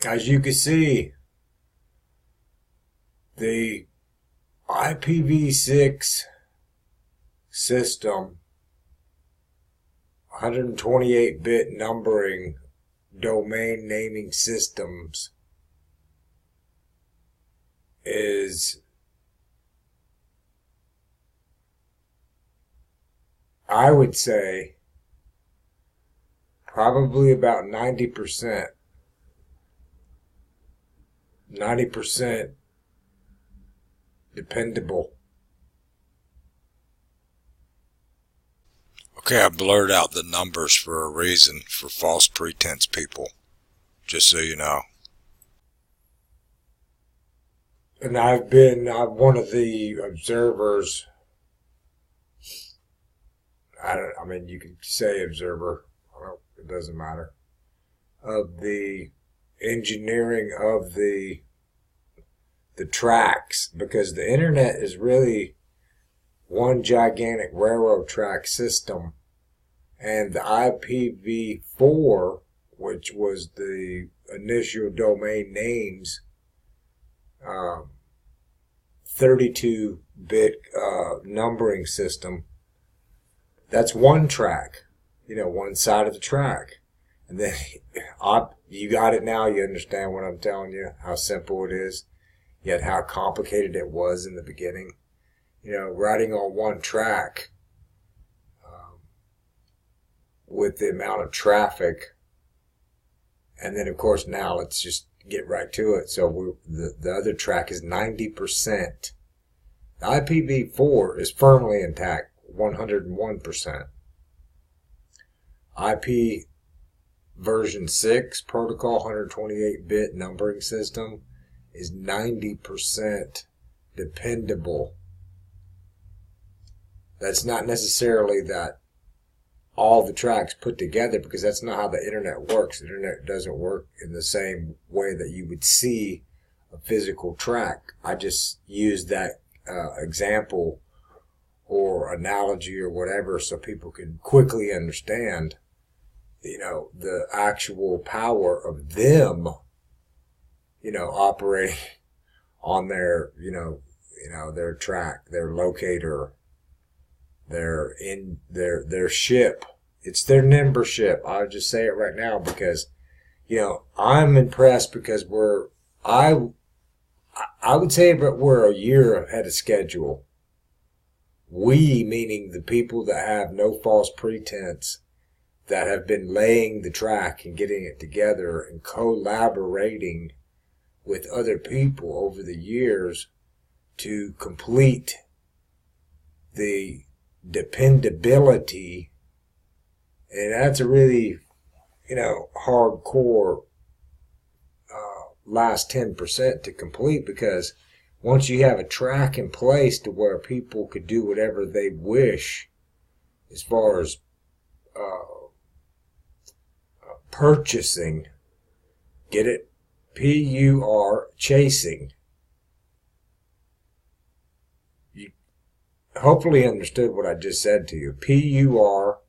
As you can see, the ipv6 system, 128-bit numbering domain naming systems, is, I would say, probably about 90% dependable. Okay, I blurred out the numbers for a reason, for false pretense people, just so you know. And I'm one of the observers. I mean, you could say observer. Well, it doesn't matter. Of the engineering of the tracks, because the internet is really one gigantic railroad track system, and the IPv4, which was the initial domain names, 32-bit numbering system, that's one track, one side of the track. And then you got it now. You understand what I'm telling you, how simple it is, yet how complicated it was in the beginning. Riding on one track with the amount of traffic. And then, of course, now let's just get right to it. So the other track is 90%. The IPv4 is firmly intact, 101%. IP version 6 protocol, 128-bit numbering system, is 90% dependable. That's not necessarily that all the tracks put together, because that's not how the internet works. The internet doesn't work in the same way that you would see a physical track. I just used that example or analogy or whatever so people can quickly understand, the actual power of them, operating on their, their track, their locator, their ship. It's their nimber ship. I'll just say it right now because, I'm impressed because I would say that we're a year ahead of schedule. We, meaning the people that have no false pretense, that have been laying the track and getting it together and collaborating with other people over the years to complete the dependability. And that's a really, hardcore last 10% to complete, because once you have a track in place to where people could do whatever they wish as far as purchasing, get it? PUR, chasing. You hopefully understood what I just said to you. PUR,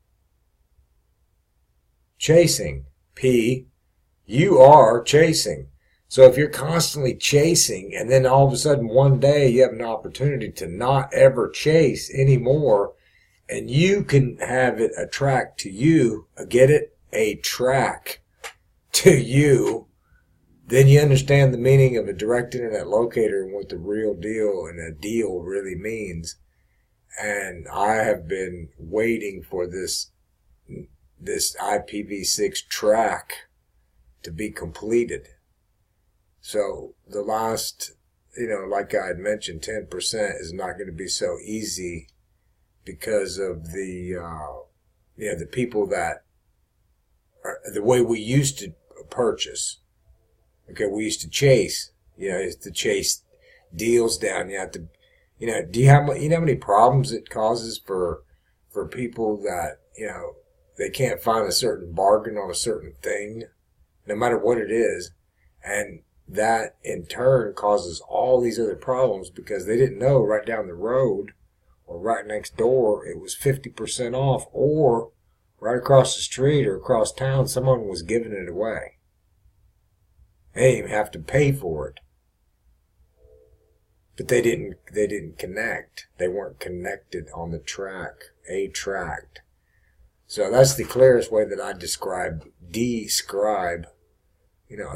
chasing. PUR, chasing. So if you're constantly chasing, and then all of a sudden one day you have an opportunity to not ever chase anymore, and you can have it attract to you, get it? A track to you, then you understand the meaning of a direct internet locator and what the real deal and a deal really means. And I have been waiting for this IPv6 track to be completed. So the last, like I had mentioned, 10% is not going to be so easy because of the people that, the way we used to purchase. Okay, we used to chase. You used to chase deals down. You have to, do you have, how many problems it causes for people that, they can't find a certain bargain on a certain thing, no matter what it is. And that in turn causes all these other problems because they didn't know right down the road or right next door it was 50% off, or right across the street or across town someone was giving it away. They didn't even have to pay for it. But they didn't connect. They weren't connected on the track, a track. So that's the clearest way that I describe, a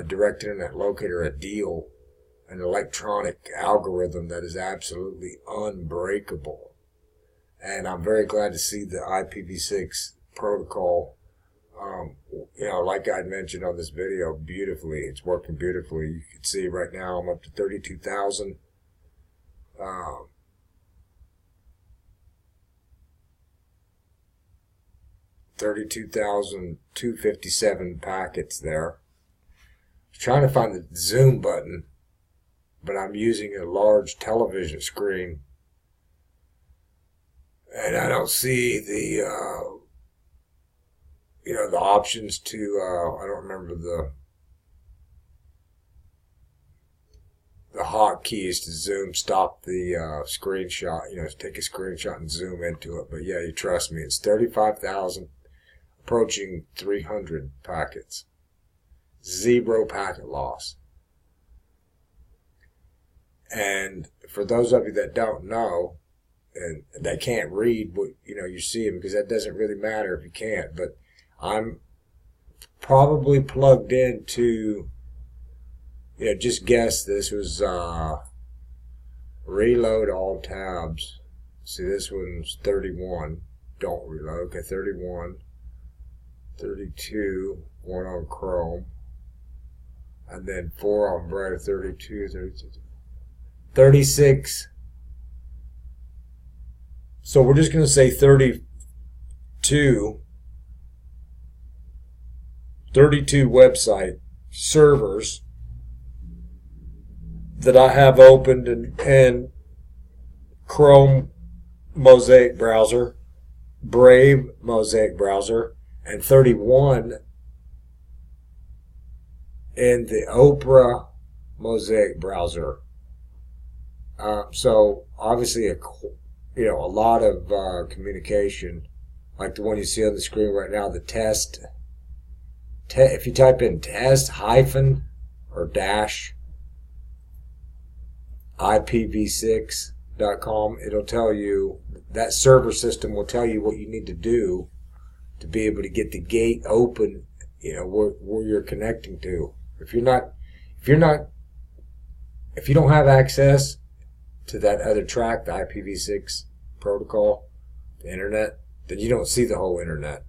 direct internet locator, a deal, an electronic algorithm that is absolutely unbreakable. And I'm very glad to see the ipv6 protocol, like I mentioned on this video, beautifully. It's working beautifully. You can see right now I'm up to 32,000. 32,257 packets there. I was trying to find the zoom button, but I'm using a large television screen, and I don't see the the options to I don't remember the hotkeys to zoom, stop the screenshot, take a screenshot and zoom into it. But yeah, you trust me, it's 35,000, approaching 300 packets. 0 packet loss. And for those of you that don't know, and that can't read what you're seeing, because that doesn't really matter if you can't, but I'm probably plugged into, just guess this was reload all tabs. See, this one's 31. Don't reload. Okay, 31, 32, 1 on Chrome, and then 4 on Brave, 32, 32, 36. So we're just going to say 32 website servers that I have opened in Chrome Mosaic browser, Brave Mosaic browser, and 31 in the Opera Mosaic browser. So obviously a lot of communication, like the one you see on the screen right now, the test. If you type in test hyphen or dash ipv6.com, it'll tell you, that server system will tell you what you need to do to be able to get the gate open, where you're connecting to. If you don't have access to that other track, the ipv6 protocol, the internet, then you don't see the whole internet.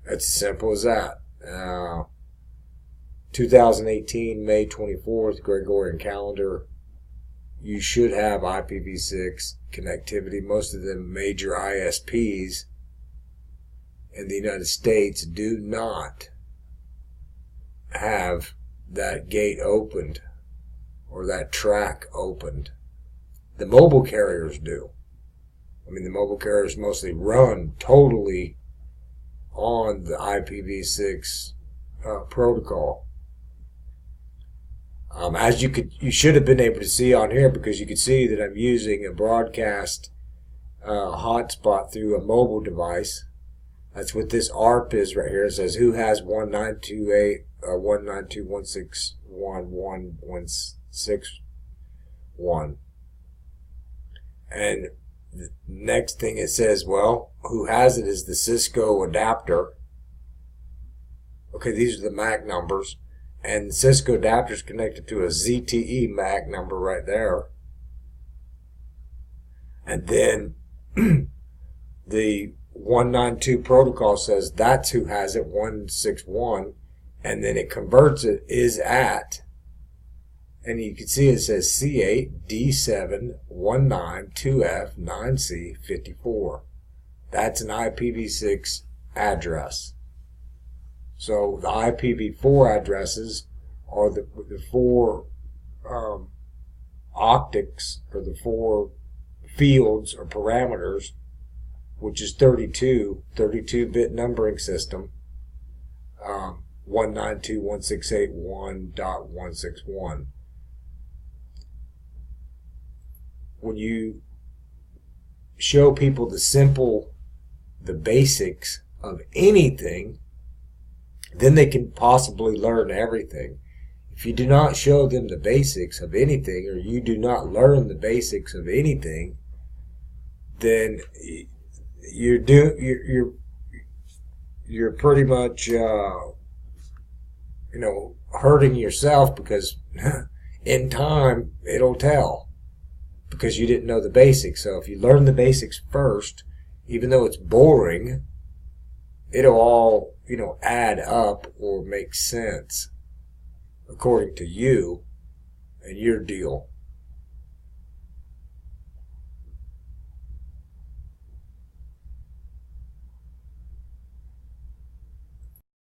It's as simple as that. 2018, May 24th, Gregorian calendar. You should have IPv6 connectivity. Most of the major ISPs in the United States do not have that gate opened or that track opened. The mobile carriers do. The mobile carriers mostly run totally on the IPv6 protocol. As you should have been able to see on here, because you can see that I'm using a broadcast hotspot through a mobile device. That's what this ARP is right here. It says who has 192.168.1.161. And the next thing it says, well, who has it is the Cisco adapter. Okay, these are the MAC numbers. And the Cisco adapter is connected to a ZTE MAC number right there. And then the 192 protocol says that's who has it, 161. And then it converts it, is at. And you can see it says C8 D7 192F 9C 54. That's an IPv6 address. So the IPv4 addresses are the 4 octets, or the 4 fields or parameters, which is 32-bit numbering system, 192.168.1.161. When you show people the basics of anything, then they can possibly learn everything. If you do not show them the basics of anything, or you do not learn the basics of anything, then you're pretty much hurting yourself, because in time it'll tell, because you didn't know the basics. So if you learn the basics first, even though it's boring, it'll all add up or make sense according to you and your deal.